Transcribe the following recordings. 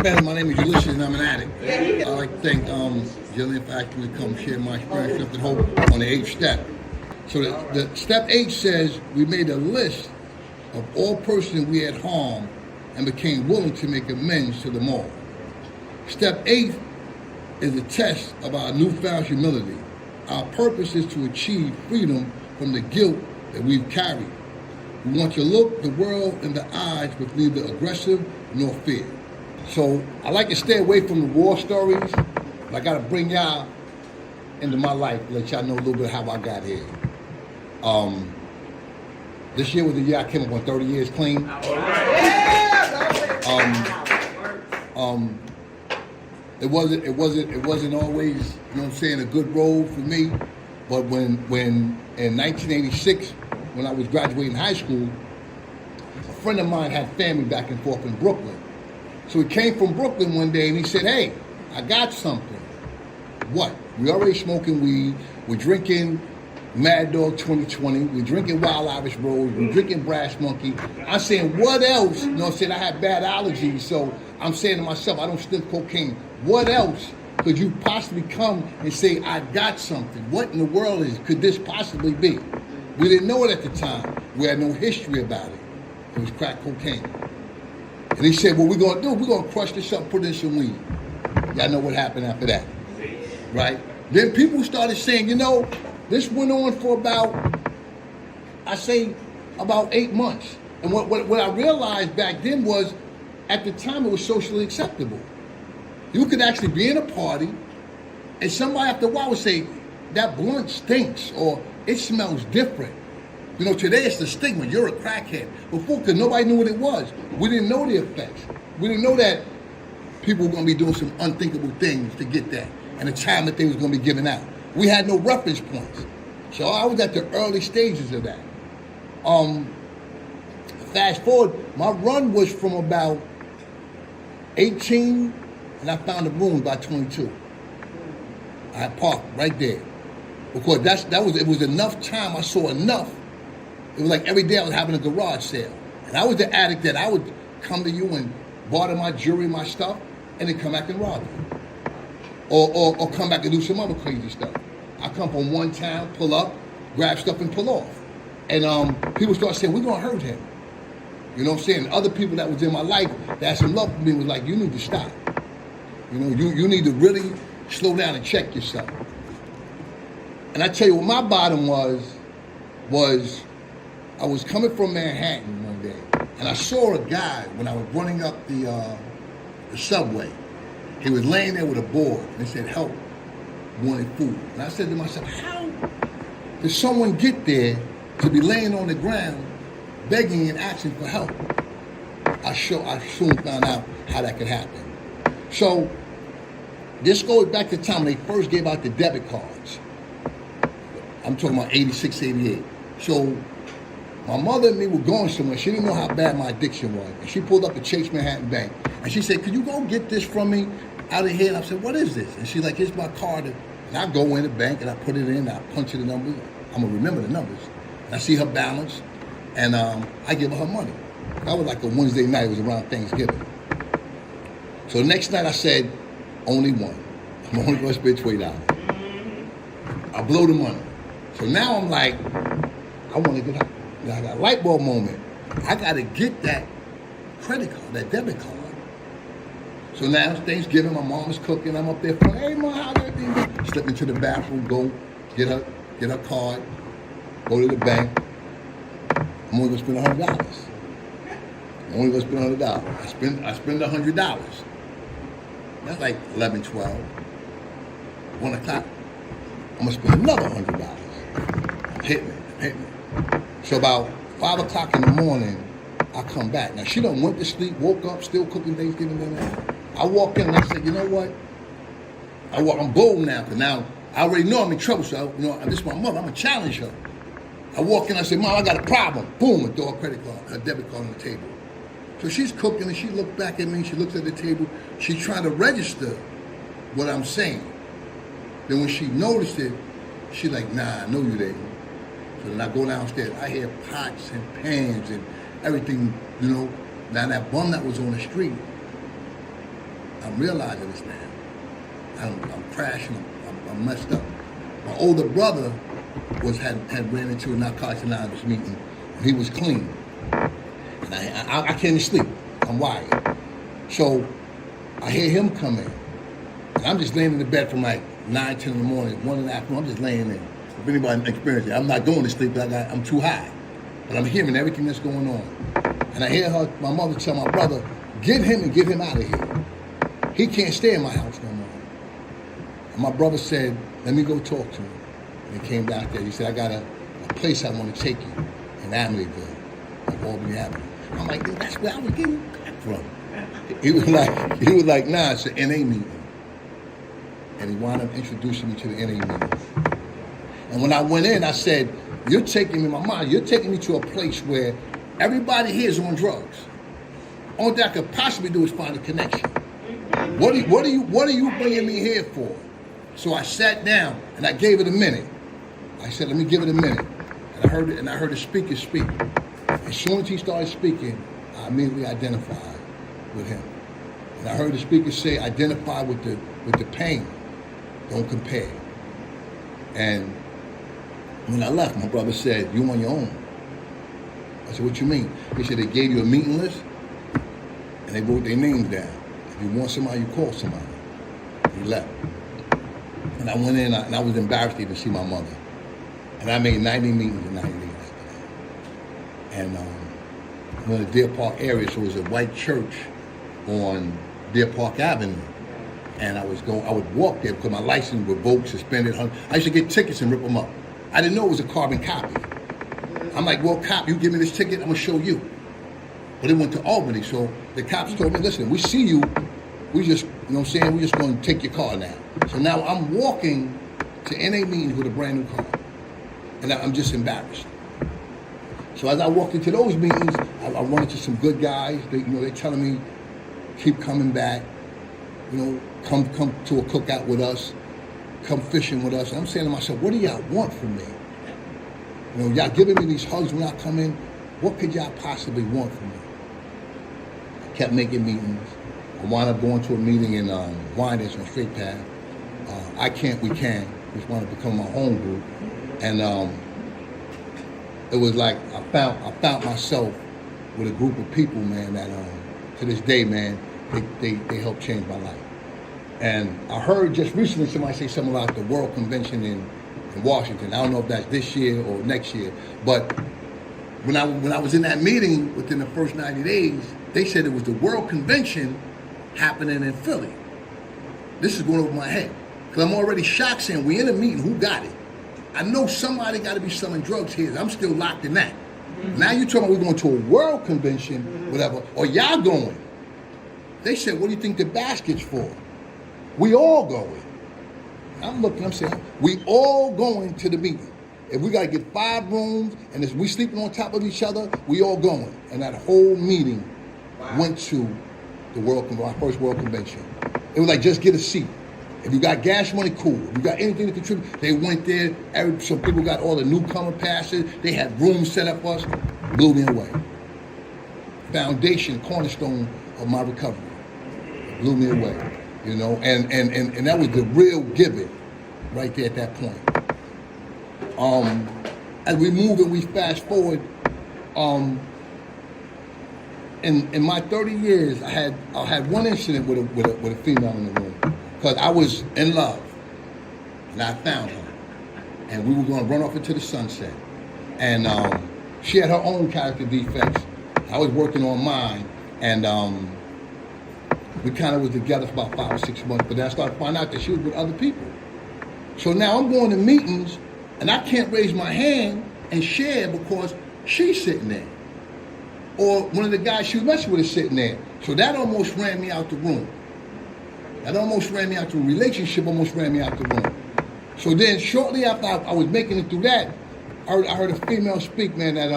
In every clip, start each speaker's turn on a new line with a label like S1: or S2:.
S1: Man, my name is Ulysses and I'm an addict. I'd like to thank Jillian for actually come share my experience, strength, and hope on the 8th step. So the step 8 says we made a list of all persons we had harmed and became willing to make amends to them all. Step 8 is a test of our newfound humility. Our purpose is to achieve freedom from the guilt that we've carried. We want to look the world in the eyes with neither aggressive nor fear. So I like to stay away from the war stories, but I got to bring y'all into my life, let y'all know a little bit how I got here. This year was the year I came up on 30 years clean. It wasn't always, you know what I'm saying, a good road for me. But when in 1986, when I was graduating high school, a friend of mine had family back and forth in Brooklyn. So he came from Brooklyn one day and he said, "Hey, I got something." What? We already smoking weed. We're drinking Mad Dog 2020. We're drinking Wild Irish Rose. We're drinking Brass Monkey. I'm saying, what else? You know what I'm saying? I had bad allergies, so I'm saying to myself, I don't sniff cocaine. What else could you possibly come and say, I got something? What in the world could this possibly be? We didn't know it at the time. We had no history about it. It was crack cocaine. And he said, what we're going to do, we're going to crush this up, put in some weed. Y'all know what happened after that, right? Then people started saying, you know, this went on for about 8 months. And what I realized back then was, at the time, it was socially acceptable. You could actually be in a party, and somebody after a while would say, that blunt stinks, or it smells different. You know, today it's the stigma, you're a crackhead. Before, because nobody knew what it was. We didn't know the effects. We didn't know that people were going to be doing some unthinkable things to get that, and the time that they was going to be giving out. We had no reference points. So I was at the early stages of that. Fast forward, my run was from about 18, and I found a room by 22. I parked right there. Because it was enough time, I saw enough. It was like every day I was having a garage sale. And I was the addict that I would come to you and barter my jewelry, my stuff, and then come back and rob you. Or come back and do some other crazy stuff. I come from one town, pull up, grab stuff and pull off. And people start saying, we're gonna hurt him. You know what I'm saying? Other people that was in my life that had some love for me was like, you need to stop. You know, you need to really slow down and check yourself. And I tell you what my bottom was I was coming from Manhattan one day, and I saw a guy when I was running up the subway. He was laying there with a board, and it said, help, wanted food. And I said to myself, how did someone get there to be laying on the ground, begging and asking for help? I soon found out how that could happen. So this goes back to the time when they first gave out the debit cards. I'm talking about 86, 88. So my mother and me were going somewhere. She didn't know how bad my addiction was. And she pulled up the Chase Manhattan Bank. And she said, could you go get this from me out of here? And I said, what is this? And she's like, here's my card. And I go in the bank and I put it in. I punch in the numbers. I'm going to remember the numbers. And I see her balance. And I give her money. That was like a Wednesday night. It was around Thanksgiving. So the next night I said, only one. I'm only going to spend $20. I blow the money. So now I'm like, I want to get out. I got a light bulb moment. I got to get that credit card, that debit card. So now it's Thanksgiving, my mom is cooking. I'm up there, hey mom, how's everything? Slip into the bathroom, go get her card, go to the bank. I'm only gonna spend $100. I'm only gonna spend $100. I spend $100. That's like 11, 12, 1 o'clock. I'm gonna spend another $100. Hit me. So about 5 o'clock in the morning, I come back. Now she done went to sleep, woke up, still cooking Thanksgiving dinner. I walk in and I said, you know what? I'm bold now, because now I already know I'm in trouble. So this is my mother. I'm gonna challenge her. I walk in, I say, Mom, I got a problem. Boom, I throw a credit card, a debit card on the table. So she's cooking and she looked back at me, she looks at the table, she's trying to register what I'm saying. Then when she noticed it, she's like, nah, I know you didn't. So then I go downstairs, I hear pots and pans and everything, Now that bum that was on the street, I'm realizing this now. I'm crashing. I'm messed up. My older brother had ran into a Narcotics Anonymous meeting, and he was clean. And I can't even sleep. I'm wired. So I hear him come in. And I'm just laying in the bed from like 9, 10 in the morning, 1 in the afternoon. I'm just laying there. If anybody experienced it, I'm not going to sleep because I'm too high. But I'm hearing everything that's going on. And I hear my mother tell my brother, get him and get him out of here. He can't stay in my house no more. And my brother said, let me go talk to him. And he came back there. He said, I got a place I want to take you in Amityville, like Albany Avenue. I'm like, dude, that's where I was getting back from. He was like, nah, it's an NA meeting. And he wound up introducing me to the NA meetings. And when I went in, I said, you're taking me to a place where everybody here is on drugs. Only thing I could possibly do is find a connection. What are you bringing me here for? So I sat down and I gave it a minute. I said, let me give it a minute. And I heard the speaker speak. As soon as he started speaking, I immediately identified with him. And I heard the speaker say, identify with the pain. Don't compare. And when I left, my brother said, you on your own. I said, what you mean? He said, they gave you a meeting list and they wrote their names down. If you want somebody, you call somebody. He left. And I went in and I was embarrassed to even see my mother. And I made 90 meetings in 90 days after that. And I'm in the Deer Park area, so it was a white church on Deer Park Avenue. And I would walk there because my license was revoked, suspended. I used to get tickets and rip them up. I didn't know it was a carbon copy. I'm like, well, cop, you give me this ticket, I'm gonna show you. But it went to Albany, so the cops told me, listen, we see you, we just, you know what I'm saying, we're just gonna take your car now. So now I'm walking to NA meetings with a brand new car. And I'm just embarrassed. So as I walked into those meetings, I run into some good guys. They're telling me, keep coming back. Come to a cookout with us. Come fishing with us. And I'm saying to myself, what do y'all want from me? Y'all giving me these hugs when I come in. What could y'all possibly want from me? I kept making meetings. I wound up going to a meeting in Wyandotte on Straight Path. I Can't, We Can, which wanted to become my home group. And it was like I found myself with a group of people, man, that to this day, man, they helped change my life. And I heard just recently somebody say something about the World Convention in Washington. I don't know if that's this year or next year, but when I was in that meeting within the first 90 days, they said it was the World Convention happening in Philly. This is going over my head. Because I'm already shocked saying, we in a meeting, who got it? I know somebody got to be selling drugs here. I'm still locked in that. Mm-hmm. Now you're talking about we're going to a world convention, whatever, or y'all going. They said, what do you think the basket's for? We all going. I'm looking, I'm saying, we all going to the meeting. If we got to get 5 rooms and if we sleeping on top of each other, we all going. And that whole meeting went to my first world convention. It was like, just get a seat. If you got gas money, cool. If you got anything to contribute, they went there. Some people got all the newcomer passes. They had rooms set up for us. Blew me away. Foundation, cornerstone of my recovery. Blew me away. And that was the real giving right there at that point. As we move and we fast forward, in my 30 years, I had one incident with a female in the room. Because I was in love, and I found her, and we were going to run off into the sunset. And she had her own character defects. I was working on mine, and we kind of was together for about 5 or 6 months. But then I started finding out that she was with other people. So now I'm going to meetings, and I can't raise my hand and share because she's sitting there, or one of the guys she was messing with is sitting there. So that almost ran me out the room. That almost ran me out the relationship, almost ran me out the room. So then shortly after I was making it through that, I heard a female speak, man, that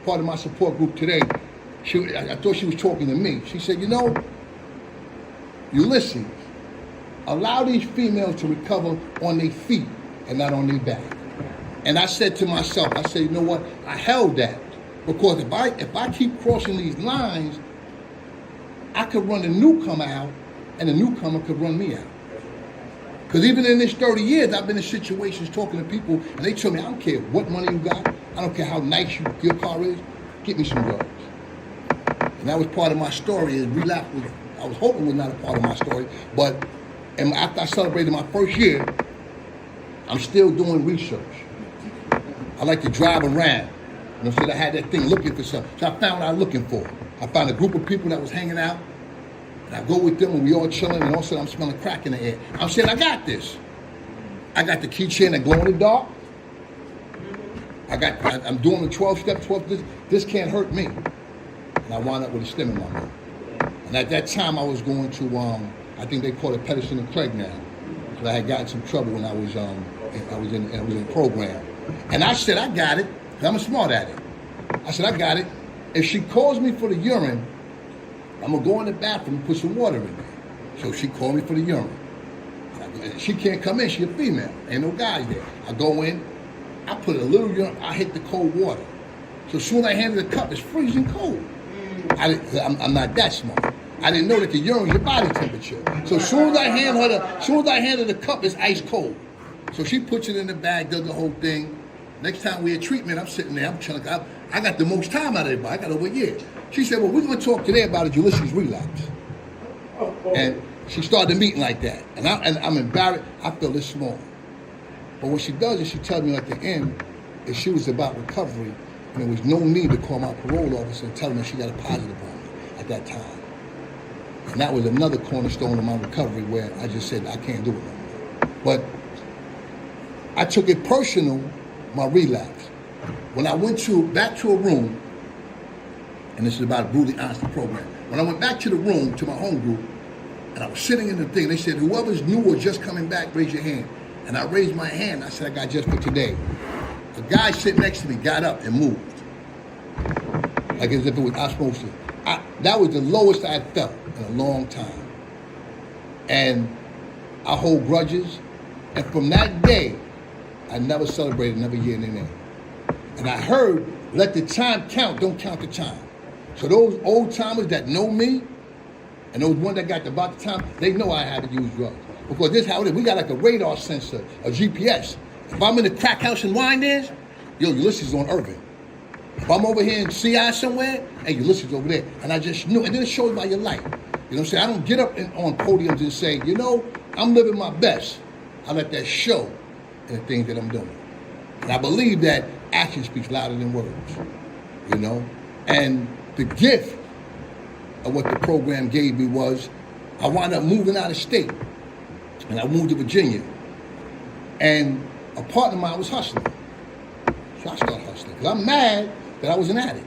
S1: part of my support group today. I thought she was talking to me. She said, Ulysses, allow these females to recover on their feet and not on their back. And I said to myself, you know what? I held that. Because if I keep crossing these lines, I could run a newcomer out and a newcomer could run me out. Because even in this 30 years, I've been in situations talking to people, and they tell me, I don't care what money you got, I don't care how nice your car is, get me some drugs. And that was part of my story, is relapse was, I was hoping was not a part of my story, but after I celebrated my first year, I'm still doing research. I like to drive around. You know, so I had that thing looking for something. So I found what I was looking for. I found a group of people that was hanging out, and I go with them, and we all chilling, and all of a sudden I'm smelling crack in the air. I'm saying, I got this. I got the keychain that glow in the dark. I'm doing the 12-step, this can't hurt me. And I wound up with a stem in my mouth. And at that time I was going to, I think they call it Pedersen and Craig now. Because I had gotten some trouble when I was in a program. And I said, I got it, because I'm smart at it. I said, I got it. If she calls me for the urine, I'm going to go in the bathroom and put some water in there. So she called me for the urine. She can't come in, she a female. Ain't no guys there. I go in, I put a little urine, I hit the cold water. So as soon as I hand her the cup, it's freezing cold. I'm not that smart. I didn't know that the urine is your body temperature. So as soon as I hand her the cup, it's ice cold. So she puts it in the bag, does the whole thing. Next time we had treatment, I'm sitting there, I'm chilling. I got the most time out of everybody. I got over a year. She said, well, we're going to talk today about a Ulysses relapse. And she started the meeting like that. And I'm embarrassed. I feel this small. But what she does is she tells me at the end that she was about recovery, and there was no need to call my parole officer and tell me she got a positive on me at that time. And that was another cornerstone of my recovery where I just said, I can't do it no more. But I took it personal, my relapse. When I went back to a room, and this is about a brutally honesty program. When I went back to the room, to my home group, and I was sitting in the thing, they said, whoever's new or just coming back, raise your hand. And I raised my hand, I said, I got just for today. A guy sitting next to me got up and moved. Like as if it was osmosis. That was the lowest I had felt in a long time. And I hold grudges. And from that day, I never celebrated another year in the name. And I heard, let the time count, don't count the time. So those old timers that know me, and those ones that got about the time, they know I had to use drugs. Because this is how it is. We got like a radar sensor, a GPS. If I'm in the crack house in Winans, Ulysses is on Irving. If I'm over here in CI somewhere, hey, Ulysses is over there. And I just knew. And then it shows by your light. You know what I'm saying? I don't get up on podiums and say, I'm living my best. I let that show in the things that I'm doing. And I believe that action speaks louder than words. And the gift of what the program gave me was I wound up moving out of state. And I moved to Virginia. And a partner of mine was hustling. So I started hustling. Because I'm mad that I was an addict.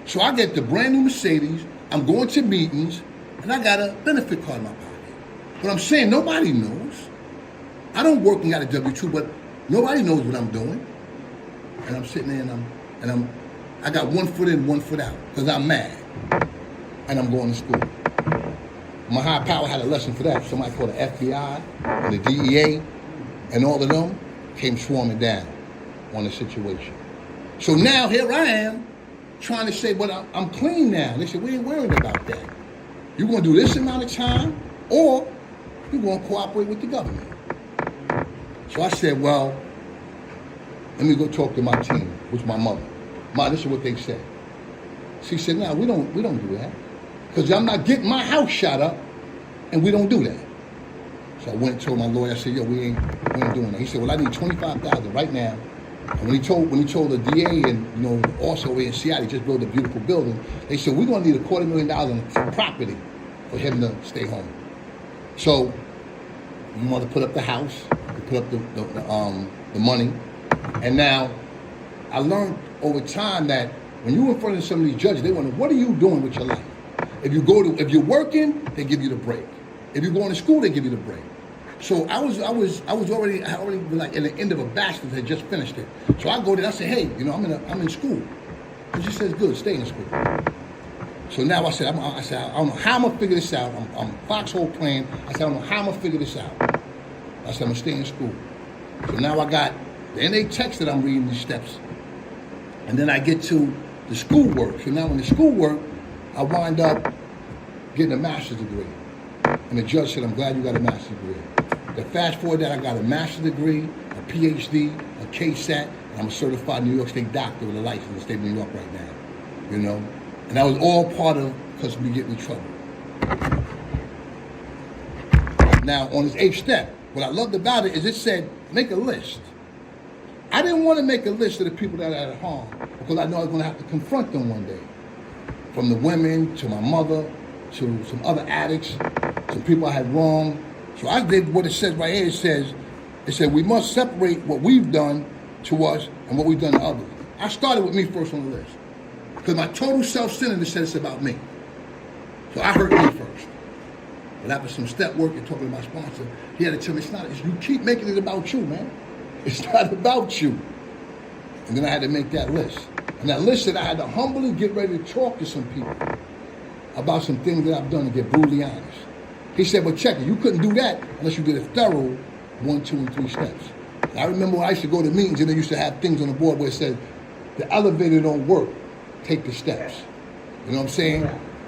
S1: So I get the brand new Mercedes. I'm going to meetings. And I got a benefit card in my pocket. But I'm saying nobody knows. I don't work and got a W-2, but nobody knows what I'm doing. And I'm sitting there and I got 1 foot in, 1 foot out. Because I'm mad. And I'm going to school. My higher power had a lesson for that. Somebody called the FBI and the DEA and all of them came swarming down on the situation. So now here I am trying to say, but I'm clean now. They said, we ain't worried about that. You're going to do this amount of time or you're going to cooperate with the government. So I said, well, let me go talk to my team, which is my mother. Ma, this is what they said. She said, no, we don't do that. Because I'm not getting my house shot up, and we don't do that. So I went and told my lawyer, I said, we ain't doing that. He said, well, I need $25,000 right now. And when he told the DA and, also in Seattle, he just built a beautiful building, they said, we're going to need $250,000 for property for him to stay home. So we want to put up the house, we put up the money. And now I learned over time that when you're in front of some of these judges, they wonder, what are you doing with your life? If you're working, they give you the break. If you're going to school, they give you the break. So I already like in the end of a bachelor's, had just finished it. So I go there, I say, hey, I'm in school. And she says, good, stay in school. So now I said, I don't know how I'm gonna figure this out. I'm foxhole playing. I said, I don't know how I'm gonna figure this out. I said, I'm gonna stay in school. So now then they text that I'm reading these steps. And then I get to the schoolwork. So now in the schoolwork, I wind up getting a master's degree. and the judge said, I'm glad you got a master's degree. Then fast forward that, I got a master's degree, a PhD, a KSAT, and I'm a certified New York State doctor with a license in the state of New York right now, you know? And that was all part of because we get in trouble. Now, on this 8th step, what I loved about it is it said, make a list. I didn't want to make a list of the people that I had harmed because I know I was going to have to confront them one day. From the women, to my mother, to some other addicts, some people I had wronged. So I did what it says right here. It said we must separate what we've done to us and what we've done to others. I started with me first on the list. Because my total self-centeredness said it's about me. So I hurt me first. But after some step work and talking to my sponsor, he had to tell me, you keep making it about you, man. It's not about you. And then I had to make that list. And that list said I had to humbly get ready to talk to some people about some things that I've done to get brutally honest. He said, but check it, you couldn't do that unless you did a thorough 1, 2, and 3 steps. And I remember when I used to go to meetings and they used to have things on the board where it said, the elevator don't work, take the steps. You know what I'm saying?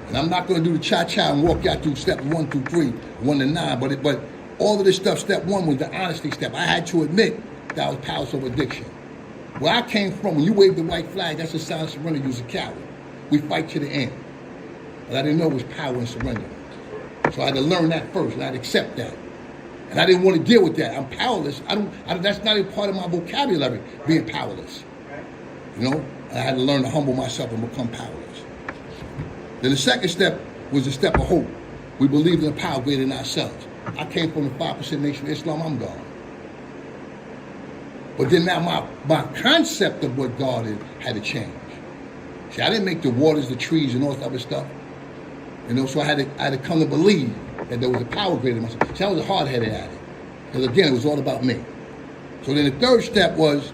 S1: And I'm not going to do the cha-cha and walk out through steps 1 through 3, 1 to 9, but all of this stuff, step 1 was the honesty step. I had to admit that I was powerless over addiction. Where I came from, when you wave the white flag, that's a sign of surrender. You're a coward. We fight to the end. But I didn't know it was power and surrender. So I had to learn that first, and I had to accept that. And I didn't want to deal with that. I'm powerless. That's not even part of my vocabulary, being powerless. You know? I had to learn to humble myself and become powerless. Then the second step was the step of hope. We believed in a power greater than ourselves. I came from the 5% Nation of Islam, I'm God. But then now my concept of what God is had to change. See, I didn't make the waters, the trees, and all that other stuff. You know, so I had to come to believe that there was a power greater than myself. See, I was a hard-headed addict. Because again, it was all about me. So then the third step was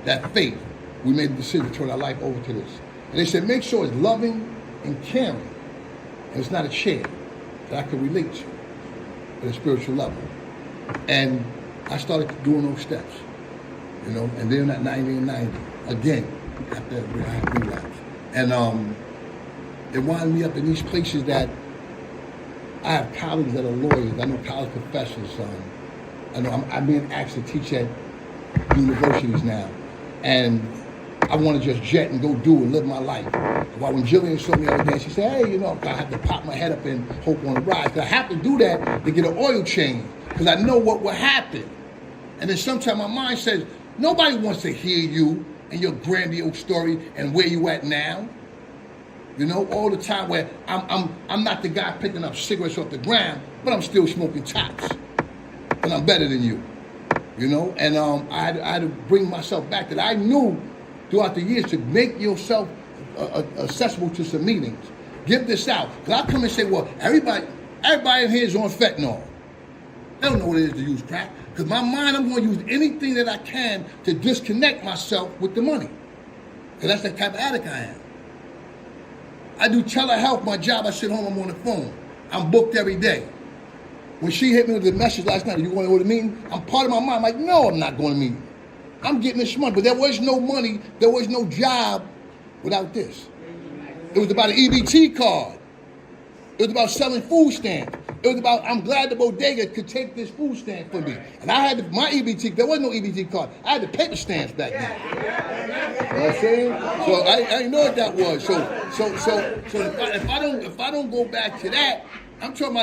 S1: that faith. We made the decision to turn our life over to this. And they said, make sure it's loving and caring. And it's not a chair that I can relate to at a spiritual level. And I started doing those steps. You know, and then at 90 and 90, again, after I had relapse. And it wound me up in these places that I have colleagues that are lawyers. I know college professors. I know I'm being asked to teach at universities now. And I want to just jet and go do and live my life. While when Jillian saw me the other day, she said, hey, you know, I have to pop my head up and hope on the rise. Because I have to do that to get an oil change. Because I know what will happen. And then sometimes my mind says, nobody wants to hear you and your grandiose story and where you at now. You know, all the time where I'm not the guy picking up cigarettes off the ground, but I'm still smoking tops. And I'm better than you. You know, and I had to bring myself back that I knew throughout the years to make yourself accessible to some meetings. Give this out. Because I come and say, well, everybody in here is on fentanyl. They don't know what it is to use crack. Because my mind, I'm going to use anything that I can to disconnect myself with the money. Because that's the type of addict I am. I do telehealth, my job, I sit home, I'm on the phone. I'm booked every day. When she hit me with the message last night, you going to go to the meeting? I'm part of my mind, like, no, I'm not going to meeting. I'm getting this money, but there was no money, there was no job without this. It was about an EBT card. It was about selling food stamps. It was about, I'm glad the bodega could take this food stamp for me. And I had my EBT, there was no EBT card. I had the paper stamps back then. You know what I'm saying? So I didn't know what that was. So if I don't go back to that, I'm talking about